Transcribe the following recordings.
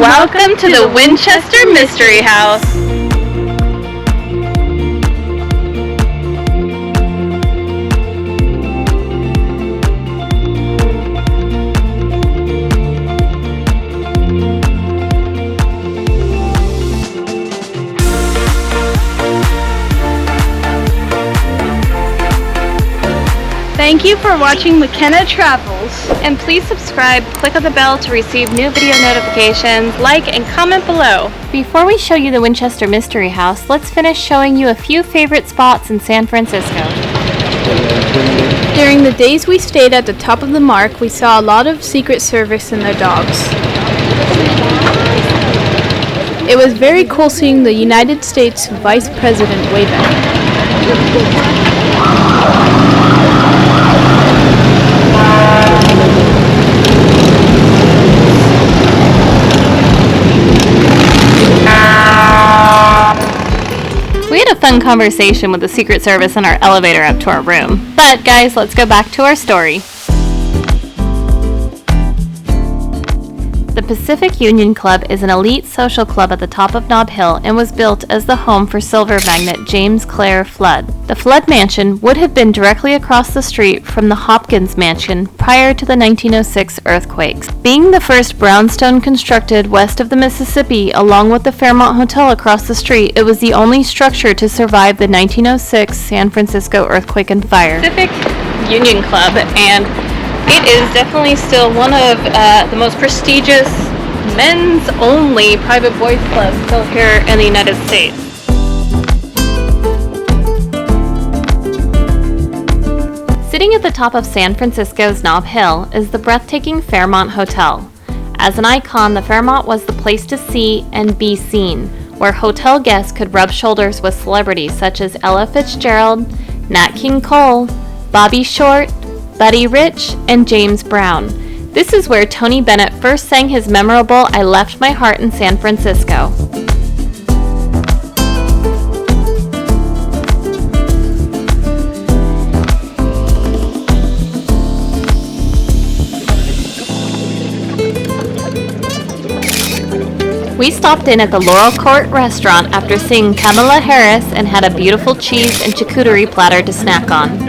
Welcome to the Winchester Mystery House. Thank you for watching McKenna Travels. And please subscribe, click on the bell to receive new video notifications, like and comment below. Before we show you the Winchester Mystery House, let's finish showing you a few favorite spots in San Francisco. During the days we stayed at the top of the Mark, we saw a lot of Secret Service and their dogs. It was very cool seeing the United States Vice President waving. We had a fun conversation with the Secret Service in our elevator up to our room. But guys, let's go back to our story. The Pacific Union Club is an elite social club at the top of Nob Hill and was built as the home for silver magnate James Clare Flood. The Flood Mansion would have been directly across the street from the Hopkins Mansion prior to the 1906 earthquakes. Being the first brownstone constructed west of the Mississippi along with the Fairmont Hotel across the street, it was the only structure to survive the 1906 San Francisco earthquake and fire. Pacific Union Club, and it is definitely still one of the most prestigious men's only private boys clubs still here in the United States. Sitting at the top of San Francisco's Nob Hill is the breathtaking Fairmont Hotel. As an icon, the Fairmont was the place to see and be seen, where hotel guests could rub shoulders with celebrities such as Ella Fitzgerald, Nat King Cole, Bobby Short, Buddy Rich, and James Brown. This is where Tony Bennett first sang his memorable "I Left My Heart in San Francisco." We stopped in at the Laurel Court restaurant after seeing Kamala Harris and had a beautiful cheese and charcuterie platter to snack on.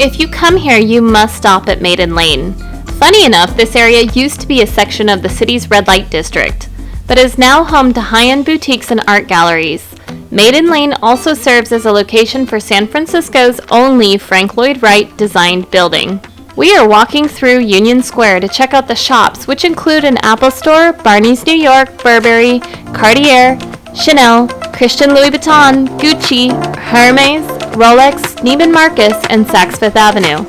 If you come here, you must stop at Maiden Lane. Funny enough, this area used to be a section of the city's red light district, but is now home to high-end boutiques and art galleries. Maiden Lane also serves as a location for San Francisco's only Frank Lloyd Wright designed building. We are walking through Union Square to check out the shops, which include an Apple Store, Barney's New York, Burberry, Cartier, Chanel, Christian Louis Vuitton, Gucci, Hermes, Rolex, Neiman Marcus, and Saks Fifth Avenue.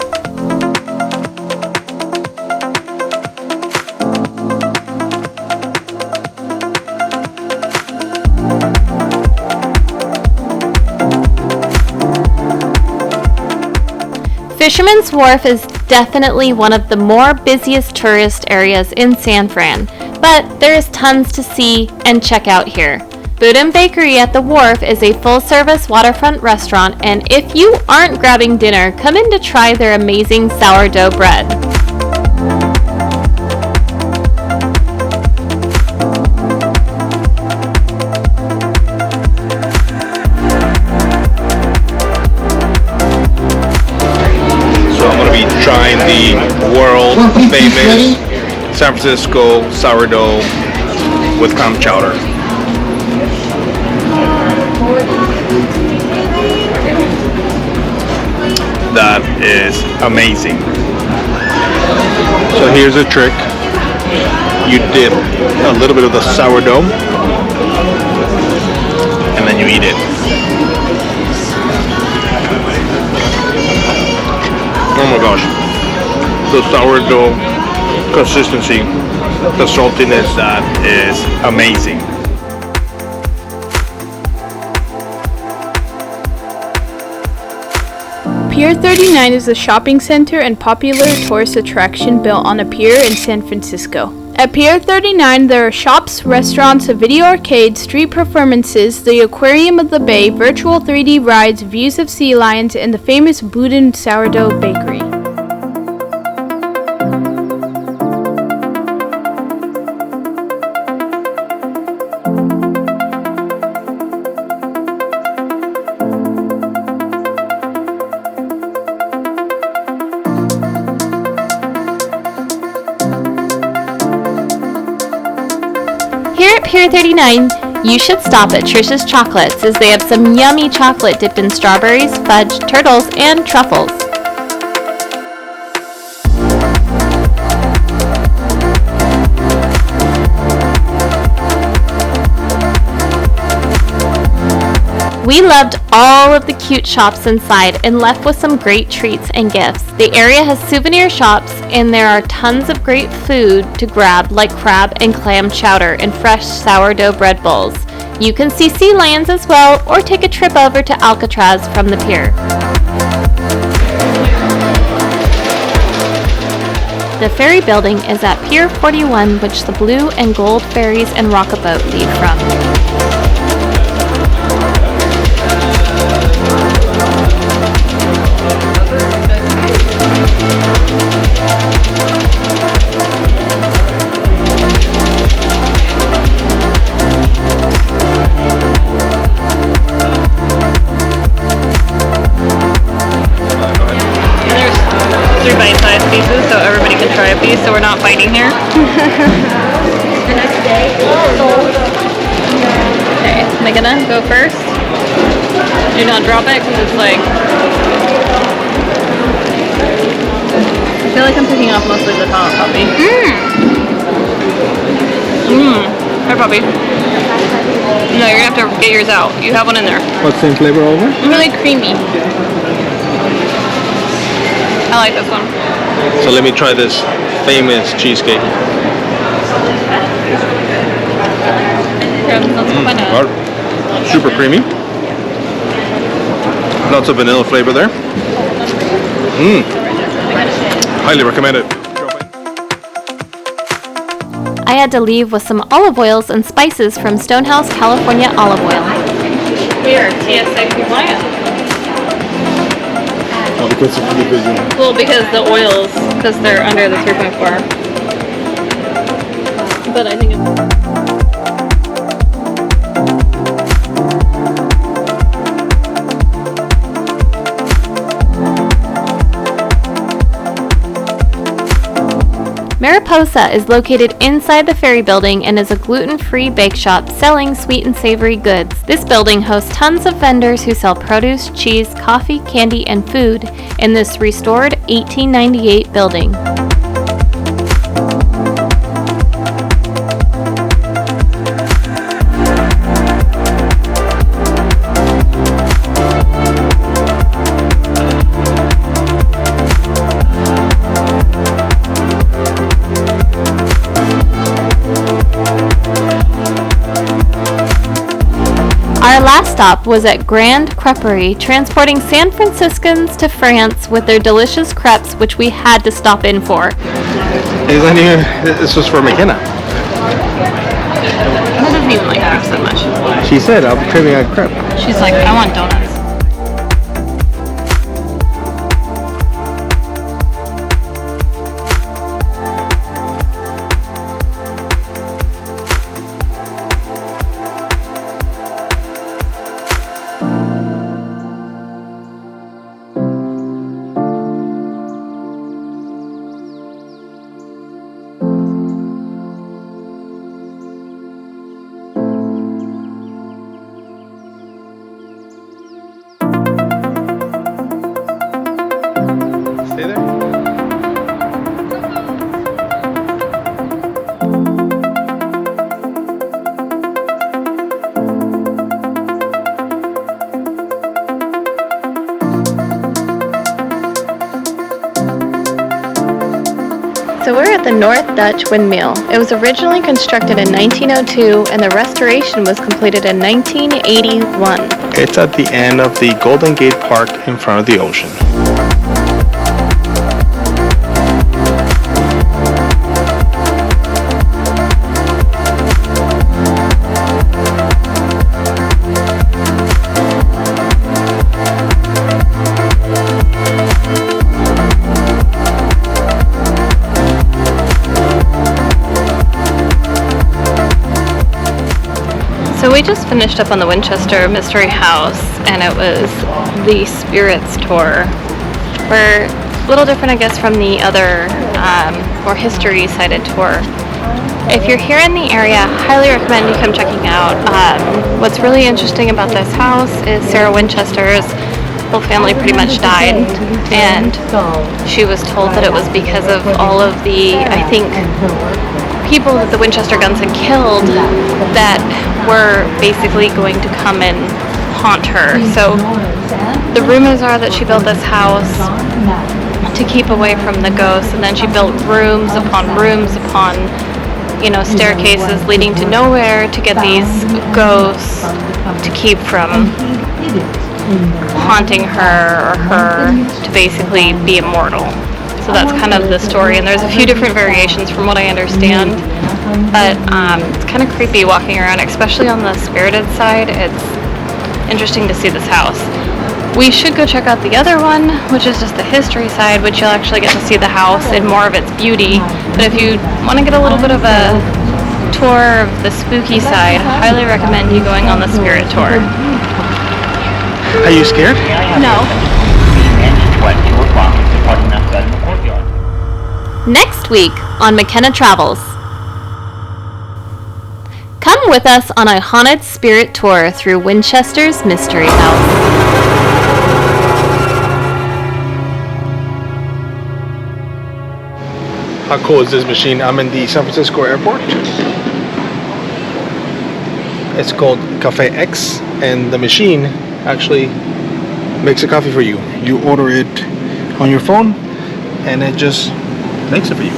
Fisherman's Wharf is definitely one of the more busiest tourist areas in San Fran, but there is tons to see and check out here. Food and Bakery at the Wharf is a full-service waterfront restaurant, and if you aren't grabbing dinner, come in to try their amazing sourdough bread. So I'm going to be trying the world-famous San Francisco sourdough with clam chowder. That is amazing. So here's a trick. You dip a little bit of the sourdough and then you eat it. Oh my gosh. The sourdough consistency, the saltiness, that is amazing. Pier 39 is a shopping center and popular tourist attraction built on a pier in San Francisco. At Pier 39, there are shops, restaurants, a video arcade, street performances, the aquarium of the bay, virtual 3D rides, views of sea lions, and the famous Boudin sourdough bakery. Here at Pier 39, you should stop at Trish's Chocolates as they have some yummy chocolate dipped in strawberries, fudge, turtles, and truffles. We loved all of the cute shops inside and left with some great treats and gifts. The area has souvenir shops and there are tons of great food to grab like crab and clam chowder and fresh sourdough bread bowls. You can see sea lions as well or take a trip over to Alcatraz from the pier. The Ferry Building is at Pier 41, which the blue and gold ferries and Rockabout leave from. Pieces, so everybody can try a piece, so we're not fighting here. Okay, am I gonna go first? Do not drop it, because it's like... I feel like I'm picking off mostly the top puppy. Hi, puppy. No, you're gonna have to get yours out. You have one in there. What's in flavor over? Really creamy. I like this one. So let me try this famous cheesecake. Super creamy. Lots of vanilla flavor there. Highly recommend it. I had to leave with some olive oils and spices from Stonehouse, California olive oil. We are TSA compliant. Because of the vision. Well, because the oils, because they're under the 3.4. But I think it's... Mariposa is located inside the Ferry Building and is a gluten-free bake shop selling sweet and savory goods. This building hosts tons of vendors who sell produce, cheese, coffee, candy, and food in this restored 1898 building. Our last stop was at Grand Creperie, transporting San Franciscans to France with their delicious crepes, which we had to stop in for. This was for McKenna. She doesn't even like crepes that much. She said, I'll be craving a crepe. She's like, I want donuts. So we're at the North Dutch Windmill. It was originally constructed in 1902 and the restoration was completed in 1981. It's at the end of the Golden Gate Park in front of the ocean. So we just finished up on the Winchester Mystery House, and it was the Spirits Tour. We're a little different, I guess, from the other more history-sided tour. If you're here in the area, I highly recommend you come checking out. What's really interesting about this house is Sarah Winchester's whole family pretty much died, and she was told that it was because of all of the, I think, people that the Winchester guns had killed that were basically going to come and haunt her. So the rumors are that she built this house to keep away from the ghosts, and then she built rooms upon staircases leading to nowhere to get these ghosts to keep from haunting her, or her to basically be immortal. So that's kind of the story, and there's a few different variations from what I understand, but it's kind of creepy walking around, especially on the spirited side. It's interesting to see this house. We should go check out the other one, which is just the history side, which you'll actually get to see the house in more of its beauty. But if you want to get a little bit of a tour of the spooky side, I highly recommend you going on the spirit tour. Are you scared? No. Next week on McKenna Travels. Come with us on a haunted spirit tour through Winchester's Mystery House. How cool is this machine? I'm in the San Francisco airport. It's called Cafe X, and the machine actually makes a coffee for you. You order it on your phone, and it just makes it for you.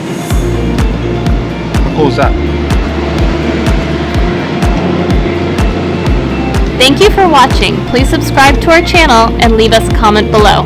How cool is that? Thank you for watching. Please subscribe to our channel and leave us a comment below.